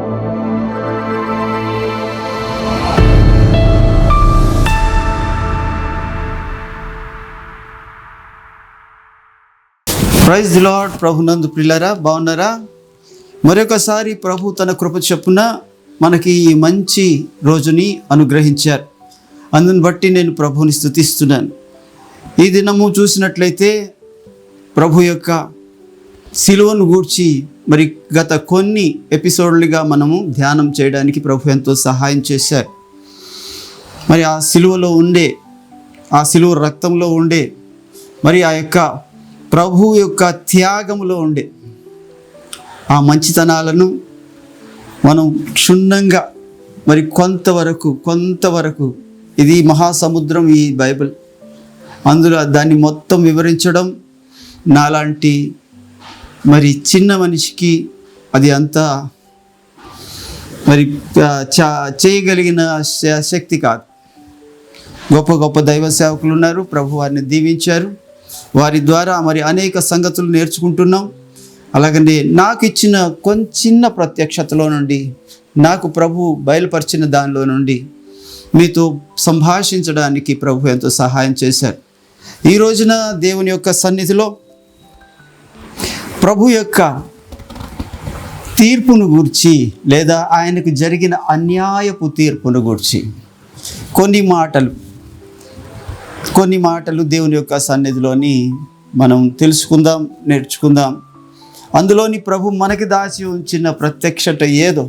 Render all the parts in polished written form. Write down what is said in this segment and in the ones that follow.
Praise the lord. ప్రభునందు ప్రియులారా, బాగున్నారా? మరొకసారి ప్రభు తన కృప చొప్పున మనకి ఈ మంచి రోజుని అనుగ్రహించారు. అందుని బట్టి నేను ప్రభుని స్తుతిస్తున్నాను. ఈ దినము చూసినట్లయితే ప్రభు యొక్క సిలువను గూర్చి మరి గత కొన్ని ఎపిసోడ్లుగా మనము ధ్యానం చేయడానికి ప్రభు ఎంతో సహాయం చేశారు. మరి ఆ సిలువలో ఉండే, ఆ సిలువ రక్తంలో ఉండే, మరి ఆ యొక్క ప్రభు యొక్క త్యాగములో ఉండే ఆ మంచితనాలను మనం క్షుణ్ణంగా మరి కొంతవరకు ఇది మహాసముద్రం ఈ బైబిల్, అందులో దాన్ని మొత్తం వివరించడం నాలాంటి మరి చిన్న మనిషికి అది అంతా మరి చేయగలిగిన శక్తి కాదు. గొప్ప గొప్ప దైవ సేవకులు ఉన్నారు, ప్రభు వారిని దీవించారు. వారి ద్వారా మరి అనేక సంగతులు నేర్చుకుంటున్నాం. అలాగనే నాకు ఇచ్చిన చిన్న ప్రత్యక్షతలో నుండి, నాకు ప్రభు బయలుపరిచిన దానిలో నుండి మీతో సంభాషించడానికి ప్రభు ఎంతో సహాయం చేశారు. ఈ రోజున దేవుని యొక్క సన్నిధిలో ప్రభు యొక్క తీర్పును గూర్చి, లేదా ఆయనకు జరిగిన అన్యాయపు తీర్పును గూర్చి కొన్ని మాటలు దేవుని యొక్క సన్నిధిలోని మనం తెలుసుకుందాం, నేర్చుకుందాం. అందులోని ప్రభు మనకి దాచి ఉంచిన ప్రత్యక్షత ఏదో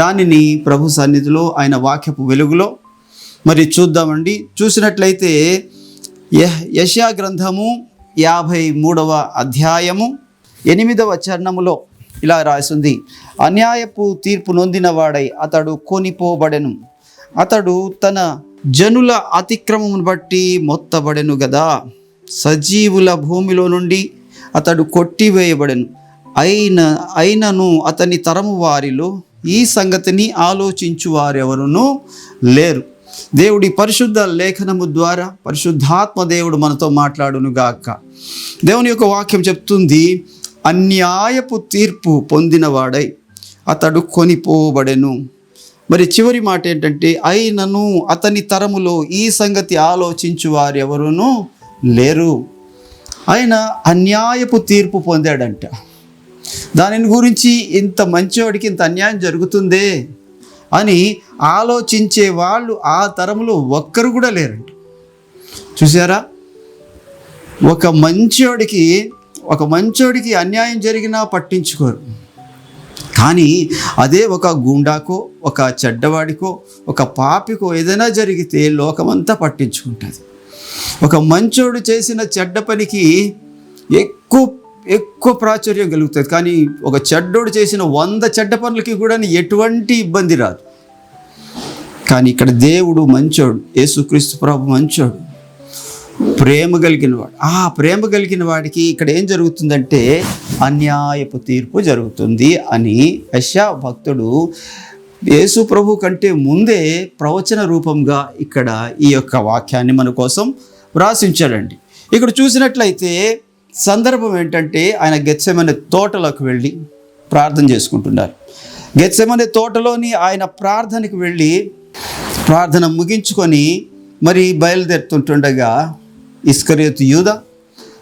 దానిని ప్రభు సన్నిధిలో ఆయన వాక్యపు వెలుగులో మరి చూద్దామండి. చూసినట్లయితే యెషయా గ్రంథము 53వ అధ్యాయము 8వ చరణములో ఇలా రాసింది: అన్యాయపు తీర్పు నొందినవాడై అతడు కొనిపోబడెను, అతడు తన జనుల అతిక్రమమును బట్టి మొత్తబడెను గదా. సజీవుల భూమిలో నుండి అతడు కొట్టివేయబడెను, అయినను అతని తరము వారిలో ఈ సంగతిని ఆలోచించు వారెవరునూ లేరు. దేవుడి పరిశుద్ధ లేఖనము ద్వారా పరిశుద్ధాత్మ దేవుడు మనతో మాట్లాడును గాక. దేవుని యొక్క వాక్యం చెప్తుంది, అన్యాయపు తీర్పు పొందినవాడై అతడు కొనిపోబడెను. మరి చివరి మాట ఏంటంటే, అయినను అతని తరములో ఈ సంగతి ఆలోచించు వారు ఎవరునూ లేరు. ఆయన అన్యాయపు తీర్పు పొందాడంట. దానిని గురించి ఇంత మంచివాడికి ఇంత అన్యాయం జరుగుతుందే అని ఆలోచించే వాళ్ళు ఆ తరములో ఒక్కరు కూడా లేరంట. చూసారా, ఒక మంచోడికి అన్యాయం జరిగినా పట్టించుకోరు. కానీ అదే ఒక గూండాకో, ఒక చెడ్డవాడికో, ఒక పాపికో ఏదైనా జరిగితే లోకమంతా పట్టించుకుంటుంది. ఒక మంచోడు చేసిన చెడ్డ పనికి ఎక్కువ ప్రాచుర్యం కలుగుతుంది. కానీ ఒక చెడ్డోడు చేసిన 100 చెడ్డ పనులకి కూడా ఎటువంటి ఇబ్బంది రాదు. కానీ ఇక్కడ దేవుడు మంచోడు, యేసుక్రీస్తు ప్రభు మంచోడు, ప్రేమ కలిగిన వాడు. ఆ ప్రేమ కలిగిన వాడికి ఇక్కడ ఏం జరుగుతుందంటే అన్యాయపు తీర్పు జరుగుతుంది అని యెషయా భక్తుడు యేసు ప్రభు కంటే ముందే ప్రవచన రూపంగా ఇక్కడ ఈ యొక్క వాక్యాన్ని మన కోసం వ్రాసించాడండి. ఇక్కడ చూసినట్లయితే సందర్భం ఏంటంటే, ఆయన గెత్సెమనే తోటలోకి వెళ్ళి ప్రార్థన చేసుకుంటున్నారు. గెత్సెమనే తోటలోని ఆయన ప్రార్థనకు వెళ్ళి ప్రార్థన ముగించుకొని మరి బయలుదేరుతుంటుండగా ఇస్కరియోతు యూదా,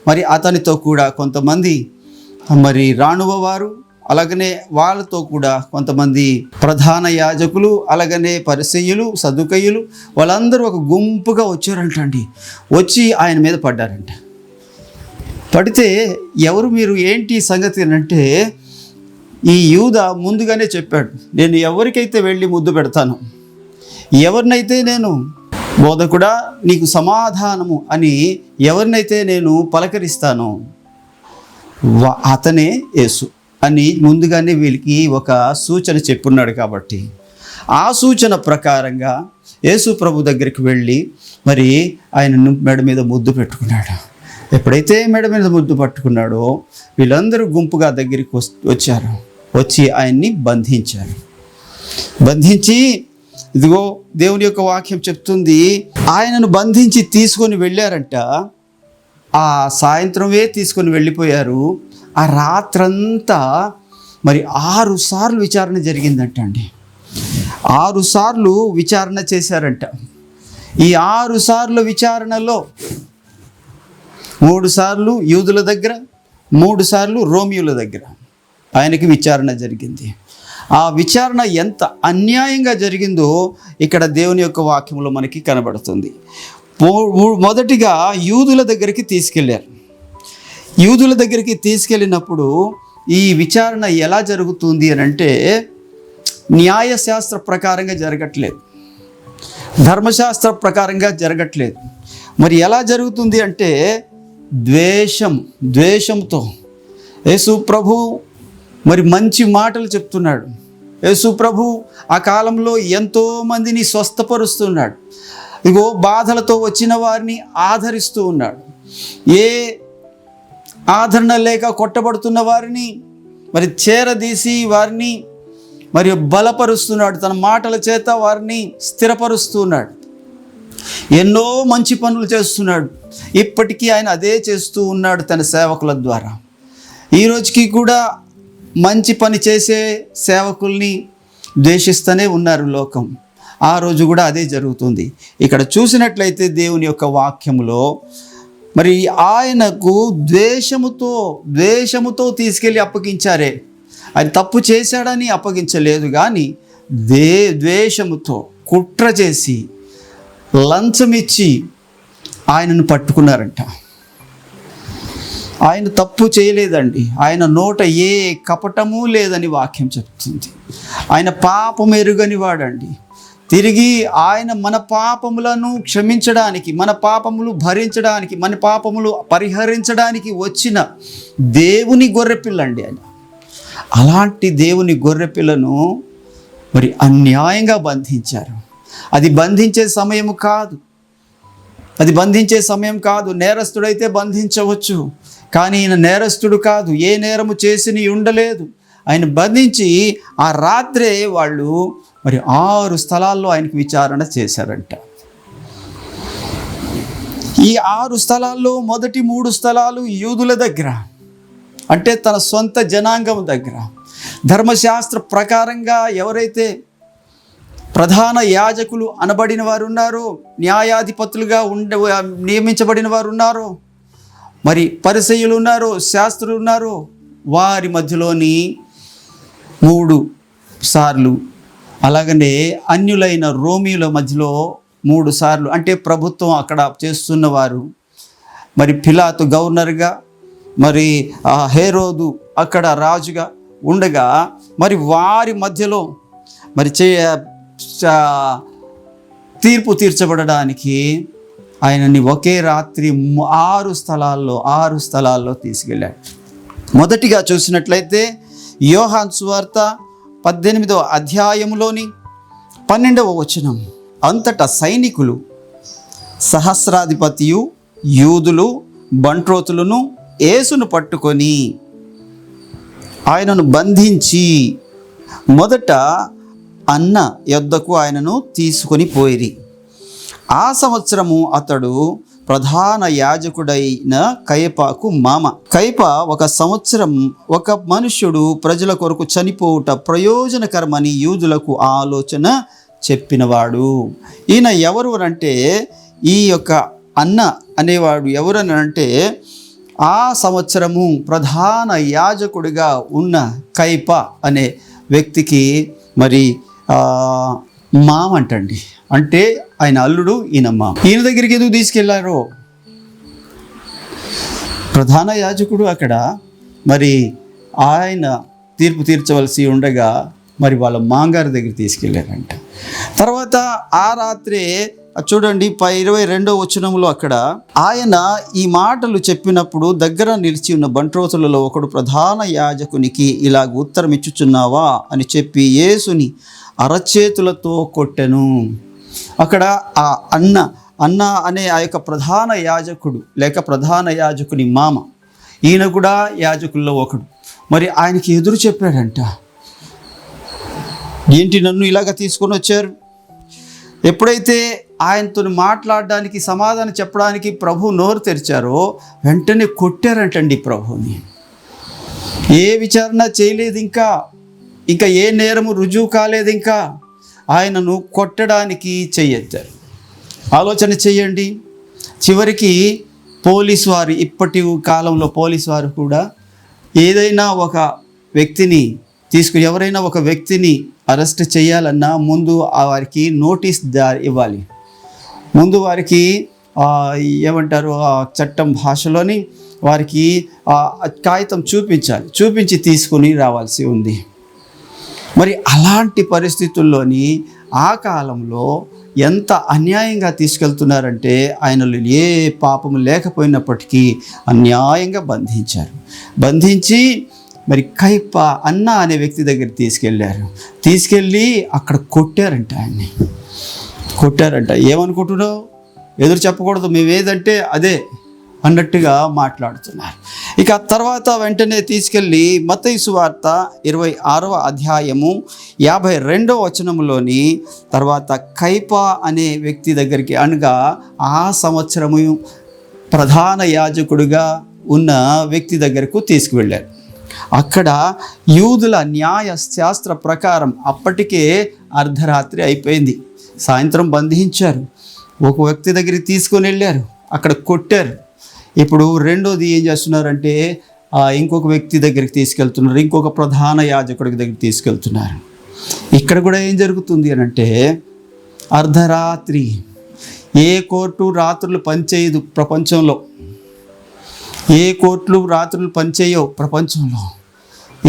మరి అతనితో కూడా కొంతమంది మరి రాణువ వారు, అలాగనే వాళ్ళతో కూడా కొంతమంది ప్రధాన యాజకులు, అలాగనే పరిసయ్యులు, సదుకయ్యులు, వాళ్ళందరూ ఒక గుంపుగా వచ్చారంటండి. వచ్చి ఆయన మీద పడ్డారంట. పడితే ఎవరు మీరు, ఏంటి సంగతి అంటే, ఈ యూదా ముందుగానే చెప్పాడు, నేను ఎవరికైతే వెళ్ళి ముద్దు పెడతాను, ఎవరినైతే నేను బోధకుడా నీకు సమాధానము అని ఎవరినైతే నేను పలకరిస్తానో అతనే యేసు అని ముందుగానే వీళ్ళకి ఒక సూచన చెప్పున్నాడు. కాబట్టి ఆ సూచన ప్రకారంగా యేసు ప్రభు దగ్గరికి వెళ్ళి మరి ఆయనను మెడ మీద ముద్దు పెట్టుకున్నాడు. ఎప్పుడైతే మెడ మీద ముద్దు పట్టుకున్నాడో వీళ్ళందరూ గుంపుగా దగ్గరికి వచ్చారు. వచ్చి ఆయన్ని బంధించారు. బంధించి, ఇదిగో దేవుని యొక్క వాక్యం చెప్తుంది, ఆయనను బంధించి తీసుకొని వెళ్ళారంట. ఆ సాయంత్రమే తీసుకొని వెళ్ళిపోయారు. ఆ రాత్రంతా మరి 6 సార్లు విచారణ జరిగిందంట అండి. 6 సార్లు విచారణ చేశారంట. ఈ 6 సార్లు విచారణలో 3 సార్లు యూదుల దగ్గర, 3 సార్లు రోమియోల దగ్గర ఆయనకి విచారణ జరిగింది. ఆ విచారణ ఎంత అన్యాయంగా జరిగిందో ఇక్కడ దేవుని యొక్క వాక్యంలో మనకి కనబడుతుంది. మొదటిగా యూదుల దగ్గరికి తీసుకెళ్ళారు. యూదుల దగ్గరికి తీసుకెళ్ళినప్పుడు ఈ విచారణ ఎలా జరుగుతుంది అని అంటే, న్యాయశాస్త్ర ప్రకారంగా జరగట్లేదు, ధర్మశాస్త్ర ప్రకారంగా జరగట్లేదు. మరి ఎలా జరుగుతుంది అంటే ద్వేషంతో యేసు ప్రభు మరి మంచి మాటలు చెప్తున్నాడు. యేసు ప్రభు ఆ కాలంలో ఎంతోమందిని స్వస్థపరుస్తున్నాడు. ఇగో బాధలతో వచ్చిన వారిని ఆదరిస్తూ ఉన్నాడు. ఏ ఆదరణ లేక కొట్టబడుతున్న వారిని మరి చేరదీసి వారిని మరి బలపరుస్తున్నాడు. తన మాటల చేత వారిని స్థిరపరుస్తున్నాడు. ఎన్నో మంచి పనులు చేస్తున్నాడు. ఇప్పటికీ ఆయన అదే చేస్తూ ఉన్నాడు తన సేవకుల ద్వారా. ఈ రోజుకి కూడా మంచి పని చేసే సేవకుల్ని ద్వేషిస్తూనే ఉన్నారు లోకం. ఆ రోజు కూడా అదే జరుగుతుంది. ఇక్కడ చూసినట్లయితే దేవుని యొక్క వాక్యములో మరి ఆయనకు ద్వేషముతో తీసుకెళ్ళి అప్పగించారే. ఆయన తప్పు చేశాడని అప్పగించలేదు, కానీ ద్వేషముతో కుట్ర చేసి లంచమిచ్చి ఆయనను పట్టుకున్నారంట. ఆయన తప్పు చేయలేదండి. ఆయన నోట ఏ కపటము లేదని వాక్యం చెప్తుంది. ఆయన పాపం ఎరుగని వాడండి. తిరిగి ఆయన మన పాపములను క్షమించడానికి, మన పాపములు భరించడానికి, మన పాపములు పరిహరించడానికి వచ్చిన దేవుని గొర్రెపిల్ల అండి ఆయన. అలాంటి దేవుని గొర్రెపిల్లను మరి అన్యాయంగా బంధించారు. అది బంధించే సమయం కాదు. నేరస్తుడైతే బంధించవచ్చు, కానీ ఈయన నేరస్తుడు కాదు. ఏ నేరము చేసి ఉండలేదు. ఆయన బంధించి ఆ రాత్రే వాళ్ళు మరి 6 స్థలాల్లో ఆయనకు విచారణ చేశారంట. ఈ 6 స్థలాల్లో మొదటి 3 స్థలాలు యూదుల దగ్గర, అంటే తన సొంత జనాంగం దగ్గర. ధర్మశాస్త్ర ప్రకారంగా ఎవరైతే ప్రధాన యాజకులు అనబడిన వారు ఉన్నారో, న్యాయాధిపతులుగా నియమించబడిన వారు ఉన్నారో, మరి పరిసయ్యులు ఉన్నారో, శాస్త్రులు ఉన్నారో, వారి మధ్యలోని 3 సార్లు, అలాగనే అన్యులైన రోమియుల మధ్యలో 3 సార్లు, అంటే ప్రభుత్వం అక్కడ చేస్తున్నవారు, మరి పిలాతు గవర్నర్గా, మరి హేరోదు అక్కడ రాజుగా ఉండగా, మరి వారి మధ్యలో మరి తీర్పు తీర్చబడడానికి ఆయనని ఒకే రాత్రి 6 స్థలాల్లో తీసుకెళ్ళాడు. మొదటిగా చూసినట్లయితే యోహాను సువార్త 18వ అధ్యాయంలోని 12వ వచనం, అంతటా సైనికులు సహస్రాధిపతియు యూదులు బంట్రోతులను యేసును పట్టుకొని ఆయనను బంధించి మొదట అన్న యొద్దకు ఆయనను తీసుకొని పోయిరి. ఆ సంవత్సరము అతడు ప్రధాన యాజకుడైన కయపకు మామ. కయప 1 సంవత్సరం ఒక మనుష్యుడు ప్రజల కొరకు చనిపోవుట ప్రయోజనకరమని యూదులకు ఆలోచన చెప్పినవాడు. ఈయన ఎవరు అంటే, ఈ యొక్క అన్న అనేవాడు ఎవరని అంటే, ఆ సంవత్సరము ప్రధాన యాజకుడిగా ఉన్న కయప అనే వ్యక్తికి మరి మామ అంటండి. అంటే ఆయన అల్లుడు, ఈయన మామ. ఈయన దగ్గరికి ఎందుకు తీసుకెళ్లారో, ప్రధాన యాజకుడు అక్కడ మరి ఆయన తీర్పు తీర్చవలసి ఉండగా మరి వాళ్ళ మాంగారి దగ్గర తీసుకెళ్ళారంట. తర్వాత ఆ రాత్రే చూడండి 22వ వచనంలో అక్కడ ఆయన ఈ మాటలు చెప్పినప్పుడు దగ్గర నిలిచి ఉన్న బంట్రోతులలో ఒకడు ప్రధాన యాజకునికి ఇలాగ ఉత్తరం ఇచ్చుచున్నావా అని చెప్పి యేసుని అరచేతులతో కొట్టెను. అక్కడ ఆ అన్న అనే ఆ యొక్క ప్రధాన యాజకుడు లేక ప్రధాన యాజకుని మామ, ఈయన కూడా యాజకుల్లో ఒకడు. మరి ఆయనకి ఎదురు చెప్పాడంట, ఏంటి నన్ను ఇలాగ తీసుకొని వచ్చారు? ఎప్పుడైతే ఆయనతో మాట్లాడడానికి, సమాధానం చెప్పడానికి ప్రభు నోరు తెరిచారో వెంటనే కొట్టారంటండి ప్రభుని. ఏ విచారణ చేయలేదు, ఇంకా ఏ నేరము రుజువు కాలేదు, ఇంకా ఆయనను కొట్టడానికి చెయ్యెత్తారు. ఆలోచన చేయండి. చివరికి పోలీసు వారు, ఇప్పటి కాలంలో పోలీసు వారు కూడా ఏదైనా ఒక వ్యక్తిని ఎవరైనా ఒక వ్యక్తిని అరెస్ట్ చేయాలన్నా ముందు వారికి నోటీస్ ఇవ్వాలి. ముందు వారికి ఏమంటారు, ఆ చట్టం భాషలోని వారికి కాగితం చూపించి తీసుకొని రావాల్సి ఉంది. మరి అలాంటి పరిస్థితుల్లోని ఆ కాలంలో ఎంత అన్యాయంగా తీసుకెళ్తున్నారంటే, ఆయనలో ఏ పాపము లేకపోయినప్పటికీ అన్యాయంగా బంధించి మరి కైప అన్న అనే వ్యక్తి దగ్గర తీసుకెళ్ళి అక్కడ కొట్టారంట. ఏమనుకుంటున్నావు? ఎదురు చెప్పకూడదు, మేము ఏదంటే అదే అన్నట్టుగా మాట్లాడుతున్నారు. ఇక తర్వాత వెంటనే తీసుకెళ్ళి మత్తయి సువార్త 26వ అధ్యాయము 52వ వచనంలోని తర్వాత కైప అనే వ్యక్తి దగ్గరికి, అనగా ఆ సంవత్సరము ప్రధాన యాజకుడిగా ఉన్న వ్యక్తి దగ్గరకు తీసుకువెళ్ళారు. అక్కడ యూదుల న్యాయ శాస్త్ర ప్రకారం అప్పటికే అర్ధరాత్రి అయిపోయింది. సాయంత్రం బంధించారు. ఒక వ్యక్తి దగ్గరికి తీసుకొని వెళ్ళారు, అక్కడ కొట్టారు. ఇప్పుడు రెండోది ఏం చేస్తున్నారంటే ఇంకొక వ్యక్తి దగ్గరికి తీసుకెళ్తున్నారు, ఇంకొక ప్రధాన యాజకుడి దగ్గరికి తీసుకెళ్తున్నారు. ఇక్కడ కూడా ఏం జరుగుతుంది అని అంటే, అర్ధరాత్రి ఏ కోర్టు రాత్రులు పనిచేయదు ప్రపంచంలో, ఏ కోర్టులు రాత్రులు పనిచేయవు ప్రపంచంలో.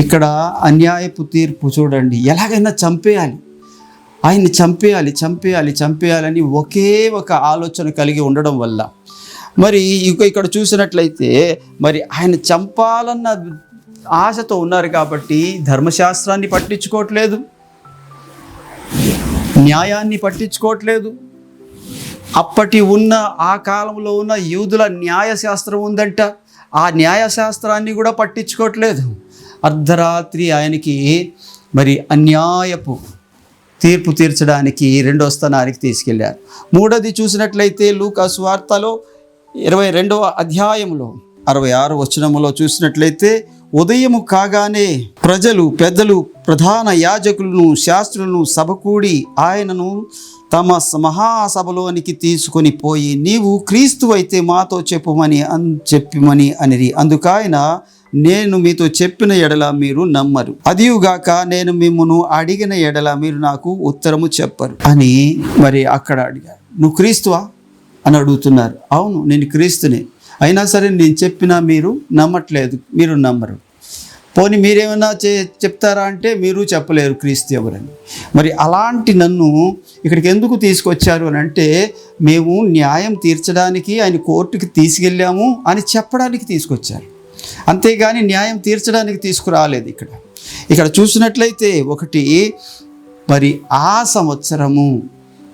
ఇక్కడ అన్యాయపు తీర్పు చూడండి. ఎలాగైనా ఆయన్ని చంపేయాలని ఒకే ఒక ఆలోచన కలిగి ఉండడం వల్ల, మరి ఇక్కడ చూసినట్లయితే మరి ఆయన చంపాలన్న ఆశతో ఉన్నారు కాబట్టి ధర్మశాస్త్రాన్ని పట్టించుకోవట్లేదు, న్యాయాన్ని పట్టించుకోవట్లేదు. అప్పటి ఆ కాలంలో ఉన్న యూదుల న్యాయశాస్త్రం ఉందంట, ఆ న్యాయశాస్త్రాన్ని కూడా పట్టించుకోవట్లేదు. అర్ధరాత్రి ఆయనకి మరి అన్యాయపు తీర్పు తీర్చడానికి రెండో స్థానానికి తీసుకెళ్లారు. మూడోది చూసినట్లయితే లూకా సువార్తలో 22వ అధ్యాయంలో 66వ వచనములో చూసినట్లయితే, ఉదయము కాగానే ప్రజలు, పెద్దలు, ప్రధాన యాజకులను, శాస్త్రులను సభకూడి ఆయనను తమ మహాసభలోనికి తీసుకొని పోయి, నీవు క్రీస్తు అయితే మాతో చెప్పమని అనిరి. అందుకాయన, నేను మీతో చెప్పిన ఎడల మీరు నమ్మరు, అదియుగాక నేను మిమ్మును అడిగిన ఎడల మీరు నాకు ఉత్తరము చెప్పరు అని మరి అక్కడ అడిగారు. నువ్వు క్రీస్తువా అని అడుగుతున్నారు. అవును, నేను క్రీస్తునే, అయినా సరే నేను చెప్పినా మీరు నమ్మట్లేదు, మీరు నమ్మరు. పోనీ మీరేమైనా చెప్తారా అంటే మీరు చెప్పలేరు క్రీస్తు ఎవరని. మరి అలాంటి నన్ను ఇక్కడికి ఎందుకు తీసుకొచ్చారు అని అంటే, మేము న్యాయం తీర్చడానికి ఆయన కోర్టుకి తీసుకెళ్ళాము అని చెప్పడానికి తీసుకొచ్చారు, అంతేగాని న్యాయం తీర్చడానికి తీసుకురాలేదు. ఇక్కడ చూసినట్లయితే ఒకటి, మరి ఆ సంవత్సరము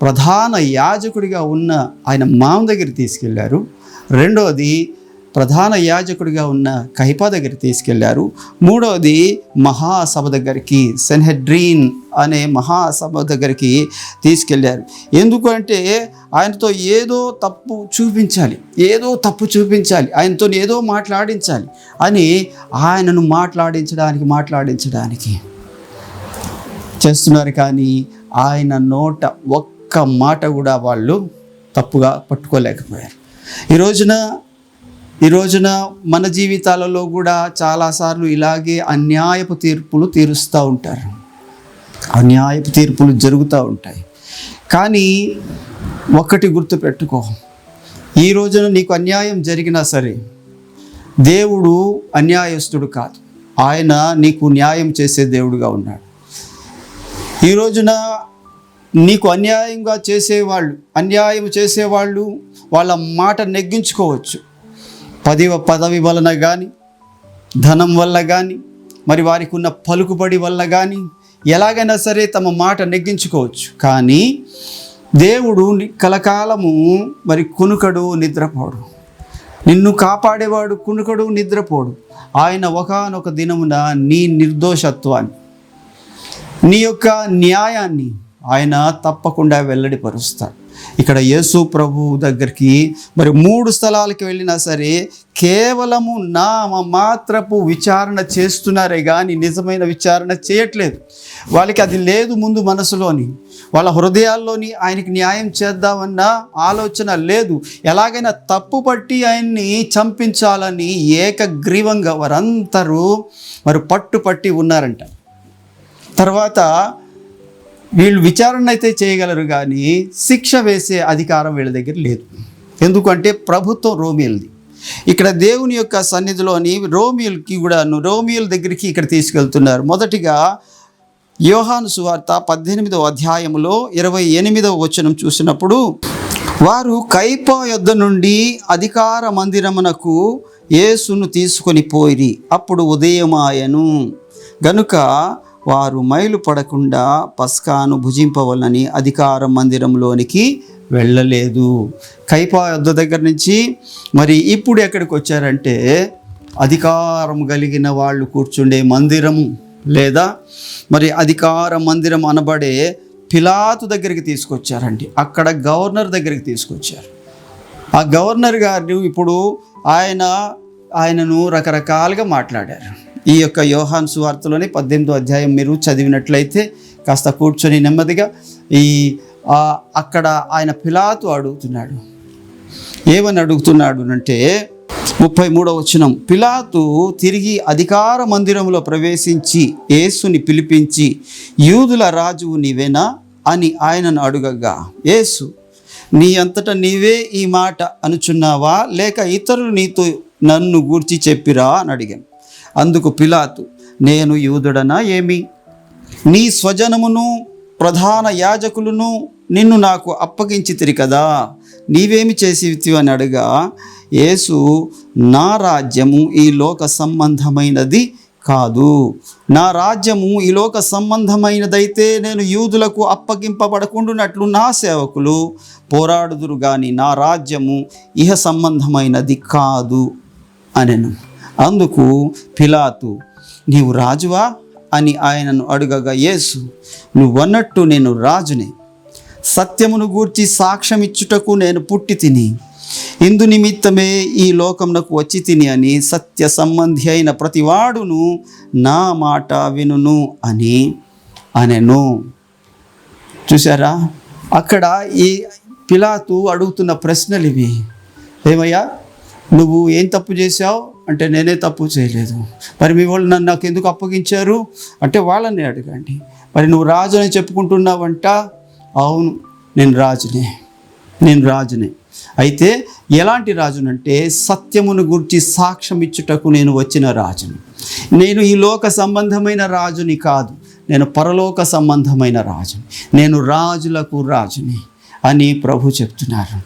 ప్రధాన యాజకుడిగా ఉన్న ఆయన మామ దగ్గర తీసుకెళ్లారు. రెండోది ప్రధాన యాజకుడిగా ఉన్న కైపా దగ్గర తీసుకెళ్లారు. మూడవది మహాసభ దగ్గరికి, సెన్హెడ్రీన్ అనే మహాసభ దగ్గరికి తీసుకెళ్లారు. ఎందుకు అంటే ఆయనతో ఏదో తప్పు చూపించాలి, ఆయనతో ఏదో మాట్లాడించాలి అని ఆయనను మాట్లాడించడానికి చేస్తున్నారు. కానీ ఆయన నోట ఒక్క మాట కూడా వాళ్ళు తప్పుగా పట్టుకోలేకపోయారు. ఈ రోజున మన జీవితాలలో కూడా చాలాసార్లు ఇలాగే అన్యాయపు తీర్పులు తీరుస్తూ ఉంటారు, అన్యాయపు తీర్పులు జరుగుతూ ఉంటాయి. కానీ ఒక్కటి గుర్తుపెట్టుకో, ఈ రోజున నీకు అన్యాయం జరిగినా సరే దేవుడు అన్యాయస్తుడు కాదు, ఆయన నీకు న్యాయం చేసే దేవుడుగా ఉన్నాడు. ఈ రోజున నీకు అన్యాయం చేసేవాళ్ళు వాళ్ళ మాట నెగ్గించుకోవచ్చు. పదవి వలన కానీ, ధనం వల్ల కానీ, మరి వారికి ఉన్న పలుకుబడి వల్ల కానీ ఎలాగైనా సరే తమ మాట నెగ్గించుకోవచ్చు. కానీ దేవుడు కలకాలము మరి కునుకడు, నిద్రపోడు. నిన్ను కాపాడేవాడు కునుకడు, నిద్రపోడు. ఆయన ఒకానొక దినమున నీ నిర్దోషత్వాన్ని, నీ యొక్క న్యాయాన్ని ఆయన తప్పకుండా వెల్లడిపరుస్తాడు. ఇక్కడ యేసు ప్రభు దగ్గరికి మరి 3 స్థలాలకు వెళ్ళినా సరే కేవలము మాత్రపు విచారణ చేస్తున్నారే కానీ నిజమైన విచారణ చేయట్లేదు. వాళ్ళకి అది లేదు ముందు మనసులోని, వాళ్ళ హృదయాల్లోని ఆయనకి న్యాయం చేద్దామన్న ఆలోచన లేదు. ఎలాగైనా తప్పు పట్టి ఆయన్ని చంపించాలని ఏకగ్రీవంగా వారందరూ మరి పట్టుపట్టి ఉన్నారంట. తర్వాత వీళ్ళు విచారణ అయితే చేయగలరు కానీ శిక్ష వేసే అధికారం వీళ్ళ దగ్గర లేదు. ఎందుకంటే ప్రభుత్వం రోమియోలది. ఇక్కడ దేవుని యొక్క సన్నిధిలోని రోమియోల దగ్గరికి ఇక్కడ తీసుకెళ్తున్నారు. మొదటిగా యోహాను సువార్త 18వ అధ్యాయములో 28వ వచనం చూసినప్పుడు, వారు కైపా యొద్ద నుండి అధికార మందిరమునకు యేసును తీసుకొని పోయిరి. అప్పుడు ఉదయమాయను గనుక వారు మైలు పడకుండా పస్కాను భుజింపవలని అధికార మందిరంలోనికి వెళ్ళలేదు. కైపా యొద్ద దగ్గర నుంచి మరి ఇప్పుడు ఎక్కడికి వచ్చారంటే అధికారం కలిగిన వాళ్ళు కూర్చుండే మందిరము లేదా మరి అధికార మందిరం అనబడే పిలాతు దగ్గరికి తీసుకొచ్చారండి. అక్కడ గవర్నర్ దగ్గరికి తీసుకొచ్చారు. ఆ గవర్నర్ గారు ఇప్పుడు ఆయనను రకరకాలుగా మాట్లాడారు. ఈ యొక్క యోహాను సువార్తలోని 18వ అధ్యాయం మీరు చదివినట్లయితే కాస్త కూర్చొని నెమ్మదిగా అక్కడ ఆయన పిలాతు అడుగుతున్నాడు. ఏమని అడుగుతున్నాడు అంటే 33వ వచనం, పిలాతు తిరిగి అధికార మందిరంలో ప్రవేశించి యేసుని పిలిపించి, యూదుల రాజువు నీవేనా అని ఆయనను అడుగగా, యేసు నీ అంతటా నీవే ఈ మాట అనుచున్నావా, లేక ఇతరులు నీతో నన్ను గూర్చి చెప్పిరా అని అడిగాను. అందుకు పిలాతు, నేను యూదుడనా ఏమి? నీ స్వజనమును ప్రధాన యాజకులను నిన్ను నాకు అప్పగించితిరి కదా, నీవేమి చేసితివి అని అడగా, యేసు నా రాజ్యము ఈ లోక సంబంధమైనది కాదు. నా రాజ్యము ఈ లోక సంబంధమైనదైతే నేను యూదులకు అప్పగింపబడకుండానట్లు నా సేవకులు పోరాడుదురు గాని నా రాజ్యము ఇహ సంబంధమైనది కాదు అనెను. అందుకు పిలాతు, నీవు రాజువా అని ఆయనను అడుగగా, యేసు నువ్వన్నట్టు నేను రాజునే. సత్యమును గూర్చి సాక్ష్యం ఇచ్చుటకు నేను పుట్టి తిని, ఇందు నిమిత్తమే ఈ లోకమునకు వచ్చి తిని అని సత్య సంబంధి అయిన ప్రతివాడును నా మాట వినును అని అనెను. చూసారా, అక్కడ ఈ పిలాతు అడుగుతున్న ప్రశ్నలు ఇవి. ఏమయ్యా, నువ్వు ఏం తప్పు చేశావు అంటే, నేనే తప్పు చేయలేదు. మరి మీ వాళ్ళు నాకు ఎందుకు అప్పగించారు అంటే, వాళ్ళని అడగండి. మరి నువ్వు రాజు అని చెప్పుకుంటున్నావంట. అవును, నేను రాజునే. అయితే ఎలాంటి రాజునంటే, సత్యమును గురించి సాక్ష్యం ఇచ్చుటకు నేను వచ్చిన రాజుని. నేను ఈ లోక సంబంధమైన రాజుని కాదు, నేను పరలోక సంబంధమైన రాజుని. నేను రాజులకు రాజుని అని ప్రభు చెప్తున్నారు.